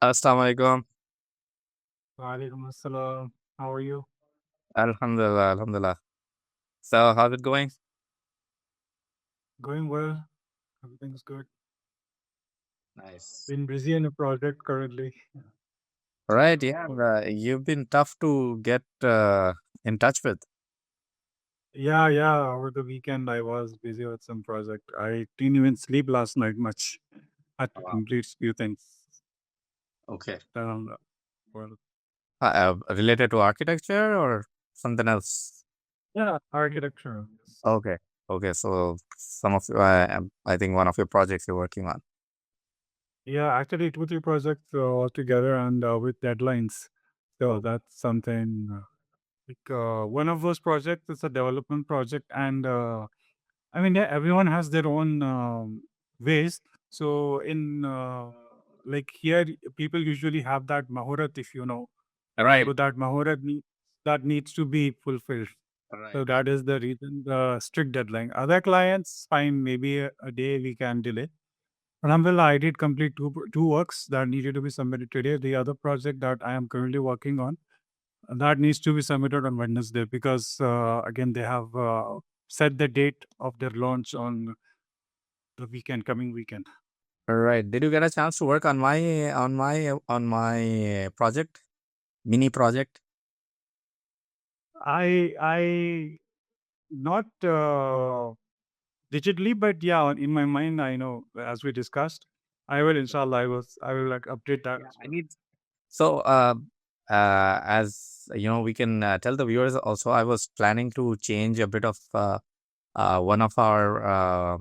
Assalamu alaikum. Walaikum assalam. How are you? Alhamdulillah, alhamdulillah. So, how's it going? Going well. Everything's good. Nice. Been busy in a project currently. Right, yeah. You've been tough to get in touch with. Yeah. Over the weekend, I was busy with some project. I didn't even sleep last night much. Had to Wow. complete few things Okay. around the world. Related to architecture or something else? Yeah, architecture. Yes. Okay. Okay. So, some of I think one of your projects you're working on. Yeah, actually, two, three projects all together and with deadlines. So Oh. that's something. One of those projects is a development project, and I mean, yeah, everyone has their own ways. So in like here, people usually have that mahorat, if you know. Right. So that that needs to be fulfilled. Right. So that is the reason the strict deadline. Other clients, fine, maybe a day we can delay. Alhamdulillah, I did complete two works that needed to be submitted today. The other project that I am currently working on that needs to be submitted on Wednesday because again they have set the date of their launch on the weekend, coming weekend. Right. Did you get a chance to work on my project, mini project? I not digitally, but yeah, in my mind, I know as we discussed, I will inshallah, I will like update that Yeah, as I well. need. So, as you know, we can tell the viewers also. I was planning to change a bit of one of our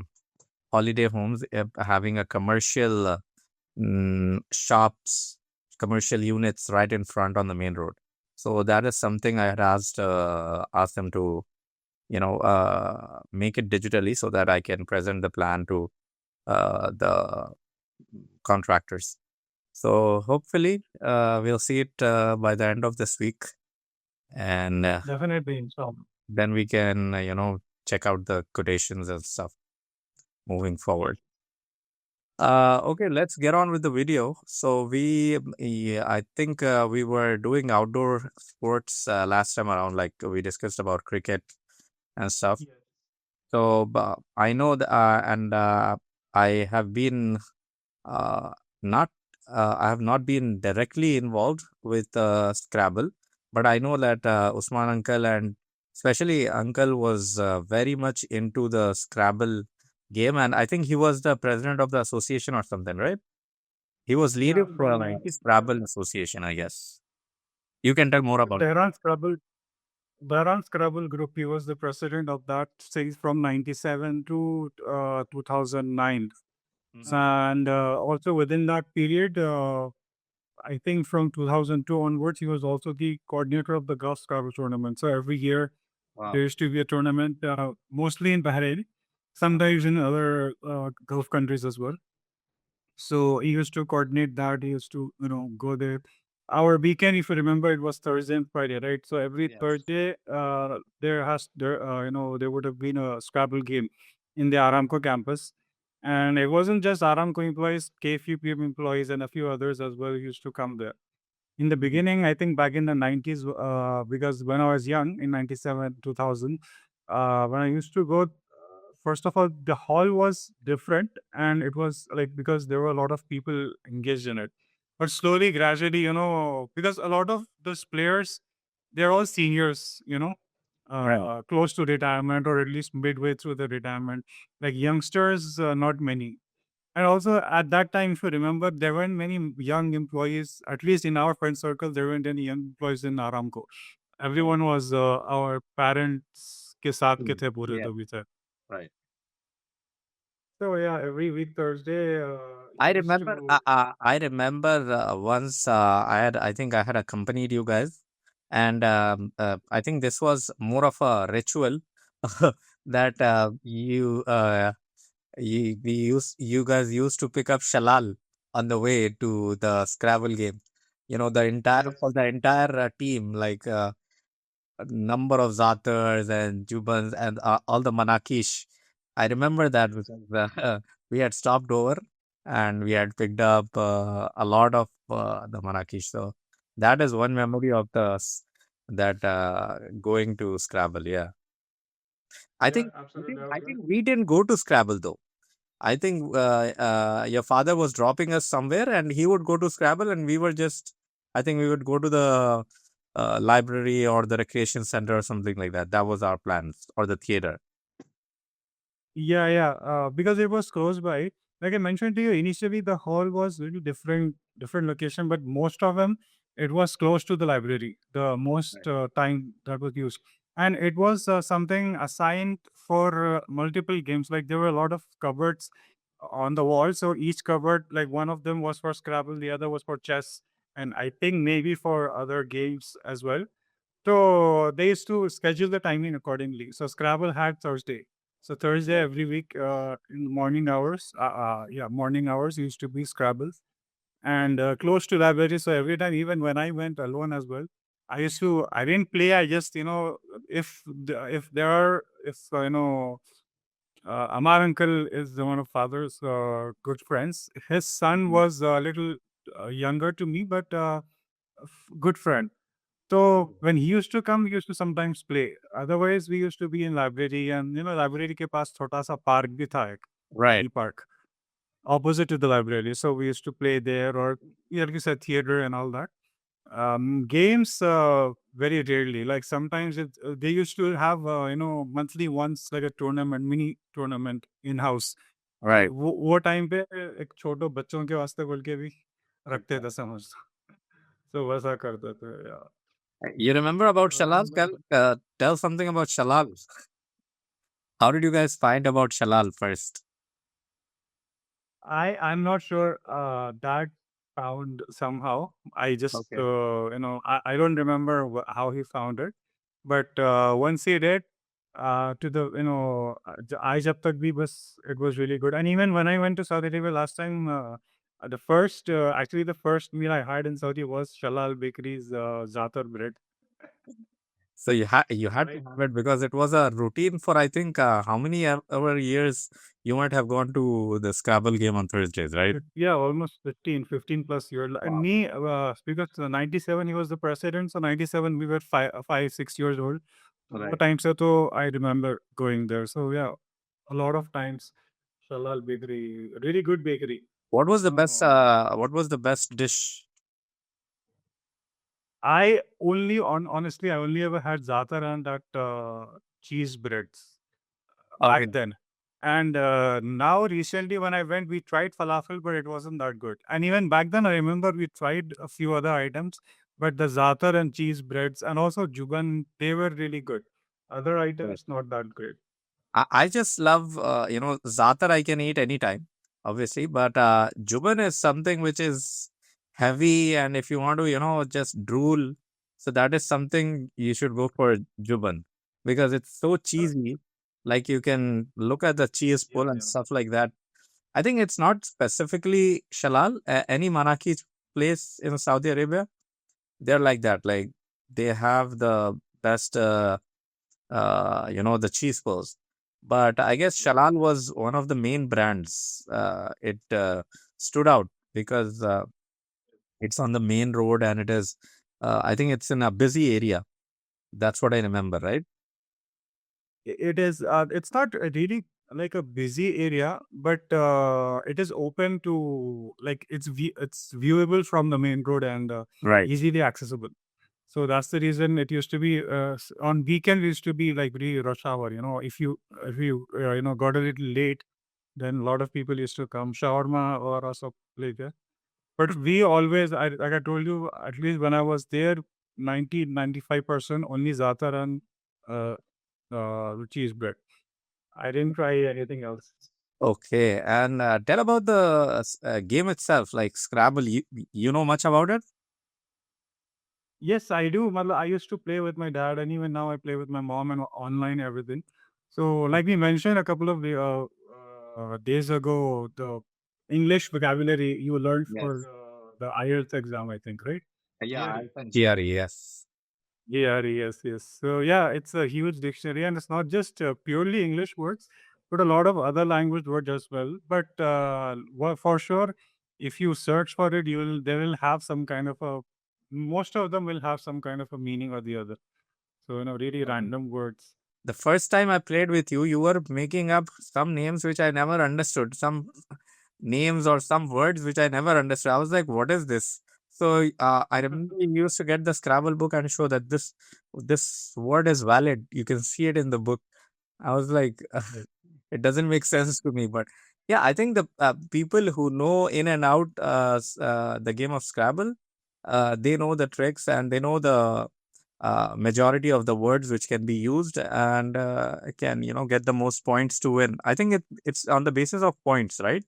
holiday homes, having a commercial shops, commercial units right in front on the main road. So that is something I had asked them to, make it digitally so that I can present the plan to the contractors. So hopefully, we'll see it by the end of this week, and Definitely, inshallah. then we can, check out the quotations and stuff moving forward. Okay, let's get on with the video. So I think we were doing outdoor sports last time around, like we discussed about cricket and stuff. Yes. So I know that, and I have been uh, not, I have not been directly involved with Scrabble, but I know that Usman uncle and especially uncle was very much into the Scrabble game, and I think he was the president of the association or something, right? He was Yeah, leader from for 90s. Scrabble Association, I guess. You can tell more about. Dhahran Scrabble, Dhahran Scrabble Group. He was the president of that since from 97 to 2009. Mhm. And also within that period, I think from 2002 onwards, he was also the coordinator of the Gulf Scrabble tournament. So every year there Wow. used to be a tournament, mostly in Bahrain, sometimes in other Gulf countries as well. So he used to coordinate that. He used to, go there. Our weekend, if you remember, it was Thursday and Friday, right? So every Yes. Thursday, there would have been a Scrabble game in the Aramco campus, and it wasn't just Aramco employees, KFUPM employees, and a few others as well used to come there. In the Mhm. beginning, I think back in the 90s, because when I was young in 97, 2000, when I used to go, first of all, the hall was different. And it was like because there were a lot of people engaged in it. But slowly, gradually, because a lot of those players, they're all seniors, Right. close to retirement or at least midway through the retirement. Like youngsters, not many. And also at that time, if you remember, there weren't many young employees, at least in our friend circle, there weren't any young employees in Aramco. Right. Everyone was our parents ke saath ke Mm. the pure Yeah. the bhi the. Right. So yeah, every week Thursday, I used remember. to. I remember once. I think I had accompanied you guys, and I think this was more of a ritual that you guys used to pick up Shalal on the way to the Scrabble game. You know, the entire Yes. for the entire team, like a number of Zatars and Jubans and all the Manakish. I remember that because we had stopped over and we had picked up a lot of the Marakesh. So that is one memory of that going to Scrabble. Yeah, I Yeah, think absolutely. I think we didn't go to Scrabble though. I think your father was dropping us somewhere, and he would go to Scrabble, and we were just. I think we would go to the library or the recreation center or something like that. That was our plans, or the theater. Yeah, yeah. Because it was close by. Like I mentioned to you, initially the hall was really different location, but most of them it was close to the library. The most Right. time that was used, and it was something assigned for multiple games. Like there were a lot of cupboards on the wall, so each cupboard, like one of them was for Scrabble, the other was for chess, and I think maybe for other games as well. So they used to schedule the timing accordingly. So Scrabble had Thursday. So Thursday Right. every week in the morning hours, morning hours used to be Scrabble and close to library. So every time, even when I went alone as well, I didn't play. I just, if there are, if, Amar uncle is the one of father's good friends. His son Mm. was a little younger to me, but good friend. So when he used to come, he used to sometimes play. Otherwise, we used to be in library, and library के पास छोटा सा park भी था एक, Right. e park opposite to the library. So we used to play there, or like you said, theater and all that. Games very rarely. Like sometimes they used to have monthly once like a tournament, mini tournament in house. Right. वो time पे एक छोटो बच्चों के वास्ते बोल के भी रखते थे समझ तो वैसा करते थे यार You remember about Shalal? Tell something about Shalal. How did you guys find about Shalal first? I'm not sure that found somehow. I just Okay. I don't remember how he found it, but once he did to the I jab tak bhi bas it was really good. And even when I went to Saudi Arabia last time, the first actually the first meal I had in Saudi was Shalal Bakery's zaatar bread. So you had to Right. have it because it was a routine for I think how many ever years you might have gone to the Scrabble game on Thursdays, right? Yeah, almost 15 plus years. And Wow. me, because 97 he was the president, so 97 we were 6 years old. What Right. times so I remember going there. So yeah, a lot of times. Shalal Bakery, really good bakery. What was the best dish? I only honestly I only ever had zaatar and that cheese breads back Okay. then. And now recently when I went, we tried falafel, but it wasn't that good. And even back then, I remember we tried a few other items, but the zaatar and cheese breads and also juban, they were really good. Other items, not that great. I just love, zaatar I can eat anytime, obviously, but juban is something which is heavy, and if you want to, just drool, so that is something you should go for juban because it's so cheesy. Like you can look at the cheese Yeah, pull and yeah. stuff like that. I think it's not specifically Shalal, any Manaki place in Saudi Arabia, they're like that. Like they have the best. The cheese balls. But I guess Yeah. Shalal was one of the main brands. It stood out because it's on the main road and it is, I think it's in a busy area. That's what I remember, right? It is. It's not really like a busy area, but it is open to like it's viewable from the main road and Right. easily accessible. So that's the reason it used to be on weekend. It used to be like really rush hour. If you got a little late, then a lot of people used to come shawarma or also like that. But we always, like I told you, at least when I was there, 95% only zaatar and uh, cheese bread. I didn't try anything else. Okay. And tell about the game itself, like Scrabble. You know much about it? Yes, I do. I used to play with my dad, and even now I play with my mom and online everything. So, like we mentioned a couple of days ago, the English vocabulary you learned for Yes. the IELTS exam, I think, right? Yeah, I can. GRE, yes. Yeah, yes, yes. So, yeah, it's a huge dictionary, and it's not just purely English words. but a lot of other language words as well. But for sure, if you search for it, you will they will have some kind of a. Most of them will have some kind of a meaning or the other. So really random words. The first time I played with you, you were making up some names which I never understood. Some names or some words which I never understood. I was like, "What is this?" So I remember you used to get the Scrabble book and show that this word is valid. You can see it in the book. I was like, Right. it doesn't make sense to me. But yeah, I think the people who know in and out the game of Scrabble, they know the tricks and they know the majority of the words which can be used and can get the most points to win. I think it's on the basis of points, right?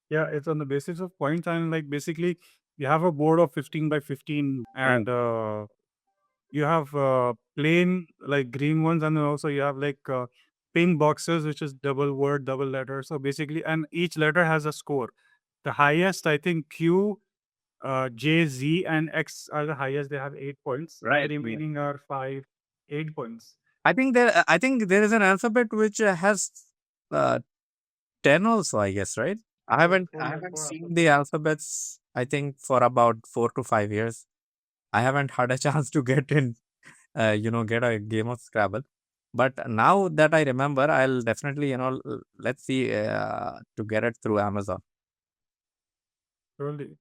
Yeah, it's on the basis of points, and like basically you have a board of 15 by 15, Right. and you have plain like green ones, and then also you have like pink boxes, which is double word, double letter. So basically, and each letter has a score. The highest, I think, Q, J, Z, and X are the highest. They have 8 points. The Right. Yeah. remaining are 5, 8 points. I think there is an alphabet which has uh, 10 also, I guess, right? I Four, haven't four, I yeah, haven't four seen the alphabets. alphabets, I think, for about 4 to 5 years. I haven't had a chance to get in, get a game of Scrabble. But now that I remember, I'll definitely, let's see, to get it through Amazon. Totally.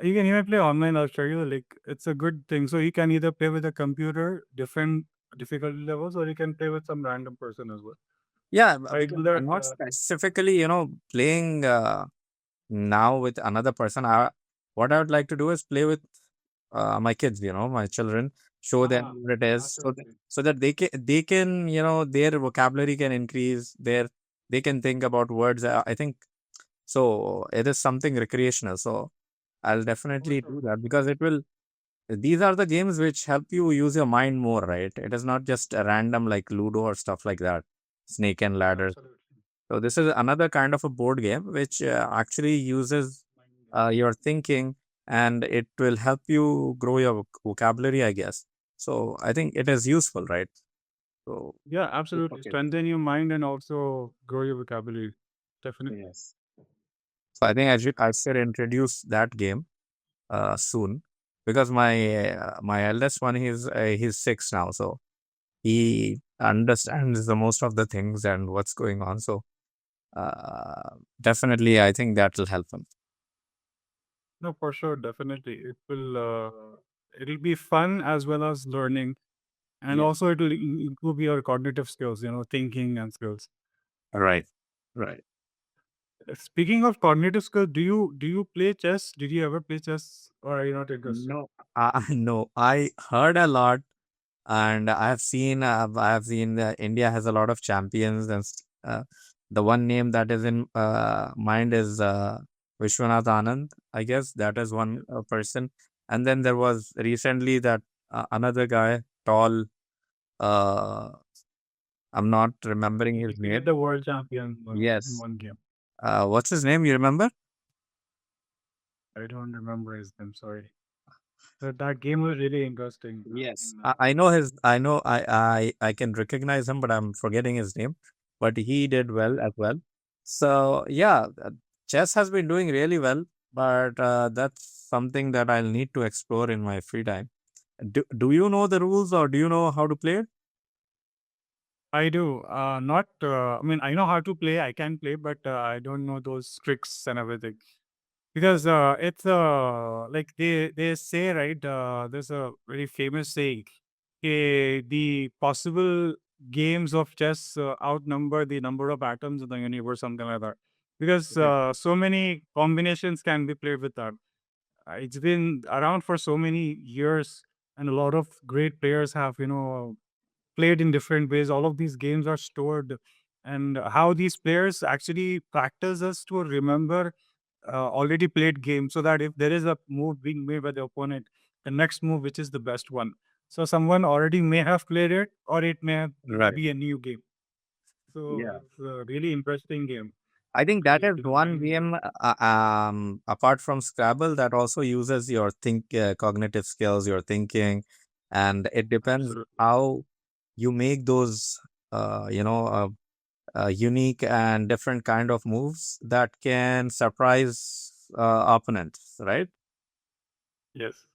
You can even play online. I'll show you the link. It's a good thing. So you can either play with a computer, different difficulty levels, or you can play with some random person as well. Yeah, I because do I'm that. not specifically, playing now with another person. What I would like to do is play with my kids, my children, show them what it is, Absolutely. so that they can, their vocabulary can increase, they can think about words. I think so. It is something recreational. So I'll For definitely sure. do that because it will. These are the games which help you use your mind more, right? It is not just a random like Ludo or stuff like that, Snake and Ladder. Absolutely. So this is another kind of a board game which actually uses your thinking, and it will help you grow your vocabulary, I guess. So I think it is useful, right? So Yeah, good for absolutely. kids. Strengthen your mind and also grow your vocabulary. Definitely. Yes. So I think I should introduce that game soon because my eldest one he's 6 now, so he understands the most of the things and what's going on. So definitely, I think that will help him. No, for sure. Definitely. It'll be fun as well as learning. And Yeah. also it'll improve your cognitive skills, thinking and skills. Right. Right. Speaking of cognitive skills, do you play chess? Did you ever play chess, or are you not interested? No, no. I heard a lot, and I have seen that India has a lot of champions, and the one name that is in mind is Vishwanath Anand. I guess that is one person, and then there was recently that another guy, tall. Uh, I'm not remembering He his defeated name. the world champion in Yes. one game. What's his name? You remember? I don't remember his name. Sorry, but that game was really interesting. Yes, I know his. I know I can recognize him, but I'm forgetting his name. But he did well as well. So yeah, chess has been doing really well. But that's something that I'll need to explore in my free time. Do you know the rules or do you know how to play it? I do. Not. I mean, I know how to play. I can play, but I don't know those tricks and everything. Because it's like they say, right, there's a very famous saying, the possible games of chess outnumber the number of atoms in the universe, something like that, because Yeah. so many combinations can be played with that. It's been around for so many years, and a lot of great players have played in different ways. All of these games are stored, and how these players actually practice us to remember already played game, so that if there is a move being made by the opponent, the next move, which is the best one. So someone already may have played it, or it may Right. be a new game. So Yeah. it's a really interesting game. I think that is Creative one mind. game, apart from Scrabble, that also uses your cognitive skills, your thinking, and it depends Absolutely. how you make those, uh, you know, uh, unique and different kind of moves that can surprise opponents, right? Yes.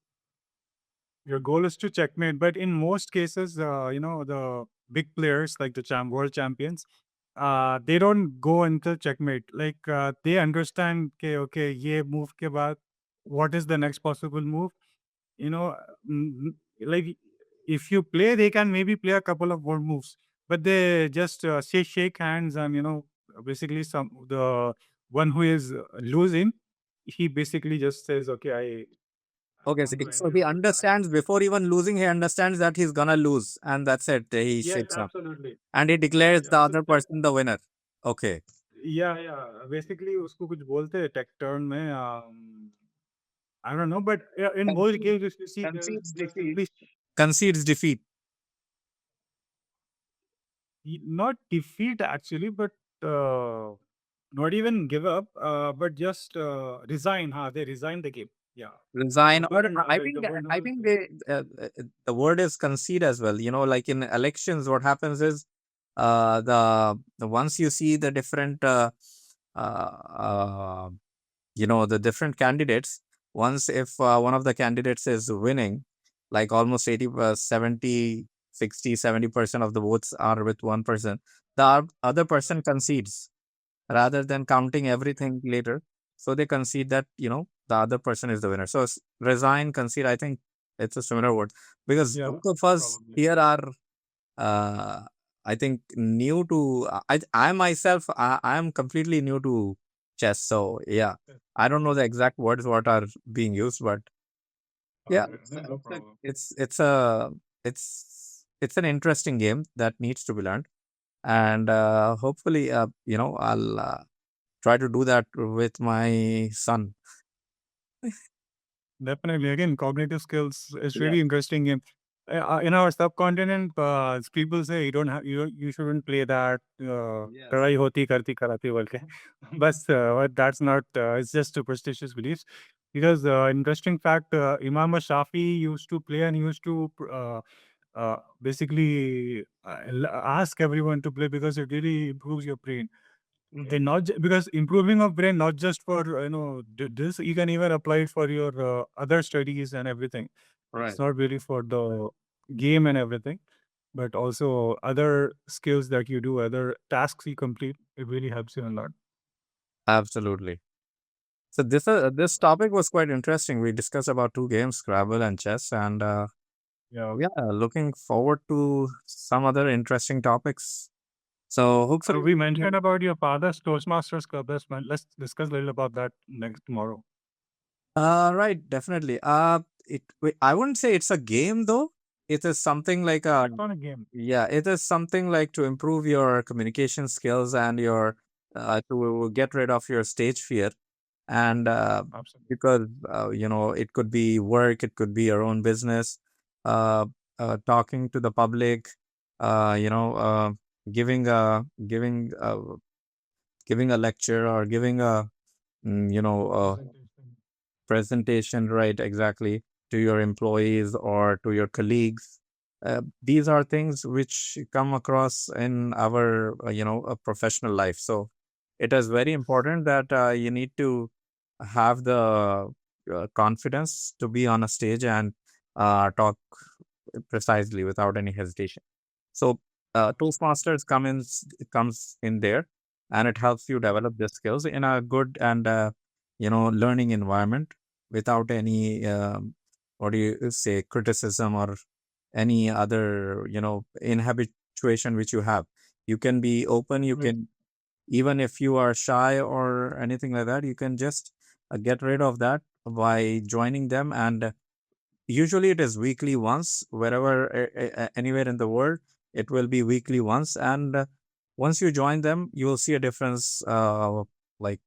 Your goal is to checkmate, but in most cases, the big players like the world champions, they don't go until checkmate. Like they understand, okay, ye move ke baad, what is the next possible move? You know, like if you play, they can maybe play a couple of more moves, but they just say shake hands and basically some the one who is losing, he basically just says, okay, I Okay, so, want to end so it he over time. understands before even losing, he understands that he's gonna lose, and that's it. He Yes, shakes up absolutely. and he declares Yeah. the So other person the winner. Okay, yeah. Basically, उसको कुछ बोलते हैं tech term में. I don't know, but in most concedes, games, if you see, concedes they're defeat. simply Concedes defeat. not defeat actually, but not even give up, but just resign. They resign the game. Yeah. Resign, उसको or like the word I was think they the word is concede as well. Like in elections, what happens is the once you see the different uh, the different candidates, once if one of the candidates is winning, like almost 80 70 60 70% of the votes are with one person, the other person concedes rather than counting everything later. So they concede that, the other person is the winner. So resign, concede, I think it's a similar word, because yeah, both of us probably. here are, uh, I think, new to, I myself, I am completely new to chess. So yeah, I don't know the exact words what are being used, but yeah, Okay, no problem. it's an interesting game that needs to be learned. And hopefully, I'll try to do that with my son. Definitely. Again, cognitive skills is Yeah. really interesting game. In our subcontinent, people say you shouldn't play that. Yes. Karai hoti karti karati बोल के. But that's not. It's just superstitious beliefs. Because interesting fact, Imam Shafi used to play and he used to basically ask everyone to play because it really improves your brain. Okay. And not because improving of brain, not just for this, you can even apply it for your other studies and everything. It's Right. not really for the game and everything, but also other skills that you do, other tasks you complete. It really helps you a lot. Absolutely. So this topic was quite interesting. We discussed about two games, Scrabble and chess, and Yeah. yeah, looking forward to some other interesting topics. So hopefully, We mentioned about your father's Toastmasters club. Let's discuss a little about that next tomorrow. right, definitely. I wouldn't say it's a game though. It is something like a It's not a game. Yeah, it is something like to improve your communication skills and your to get rid of your stage fear. And Absolutely. because it could be work, it could be your own business, uh, talking to the public, uh, you know, uh, giving giving a lecture or giving a mm, you know a Presentation. presentation, right? Exactly, to your employees or to your colleagues. These are things which come across in our professional life. So it is very important that you need to have the confidence to be on a stage and talk precisely without any hesitation. So Toastmasters comes in there, and it helps you develop the skills in a good and learning environment without any what do you say, criticism or any other inhabituation which you have. You can be open. You Right. can, even if you are shy or anything like that, you can just get rid of that by joining them. And usually it is weekly once, wherever anywhere in the world, it will be weekly once. And once you join them, you will see a difference, like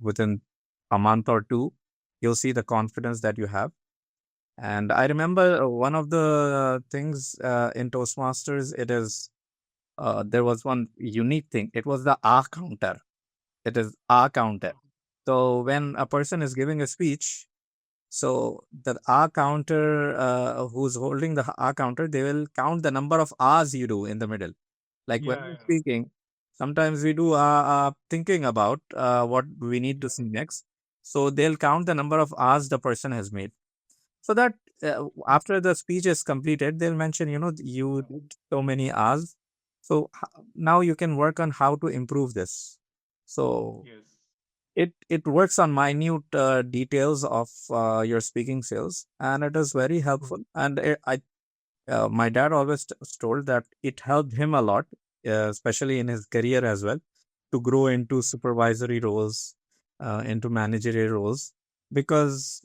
within a month or two. You'll see the confidence that you have. And I remember one of the things in Toastmasters, it is there was one unique thing. It was the R counter. It is R counter. So when a person is giving a speech, so the R counter, who's holding the R counter, they will count the number of R's you do in the middle. Like when Yeah, you're yeah. speaking, Sometimes we do thinking about what we need to see next. So they'll count the number of hours the person has made. So that after the speech is completed, they'll mention, you did so many hours. So now you can work on how to improve this. So it works on minute details of your speaking skills, and it is very helpful. And my dad always told that it helped him a lot, especially in his career as well, to grow into supervisory roles, into managerial roles, because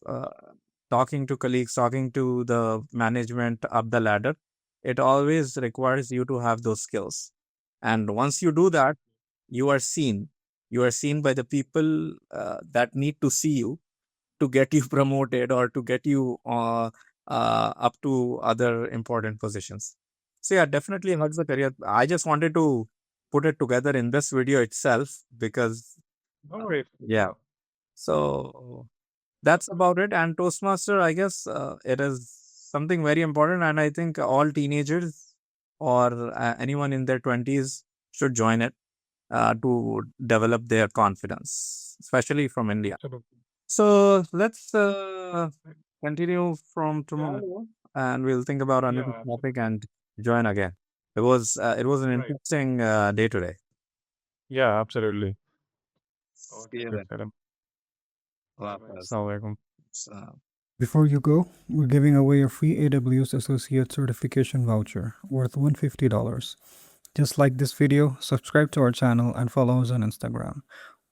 talking to colleagues, talking to the management up the ladder, it always requires you to have those skills. And once you do that, you are seen. You are seen by the people that need to see you to get you promoted or to get you up to other important positions. So yeah, definitely hugs the career. I just wanted to put it together in this video itself because yeah. So that's about it. And Toastmaster, I guess it is something very important, and I think all teenagers or anyone in their 20s should join it to develop their confidence, especially from India. So let's continue from tomorrow, and we'll think about another topic and join again. It was an interesting day today. Yeah, absolutely. See you Good, then. Adam. Allah Hafiz. Assalamualaikum. So- Before you go, we're giving away a free AWS Associate Certification voucher worth $150. Just like this video, subscribe to our channel and follow us on Instagram.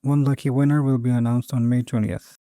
One lucky winner will be announced on May 20th.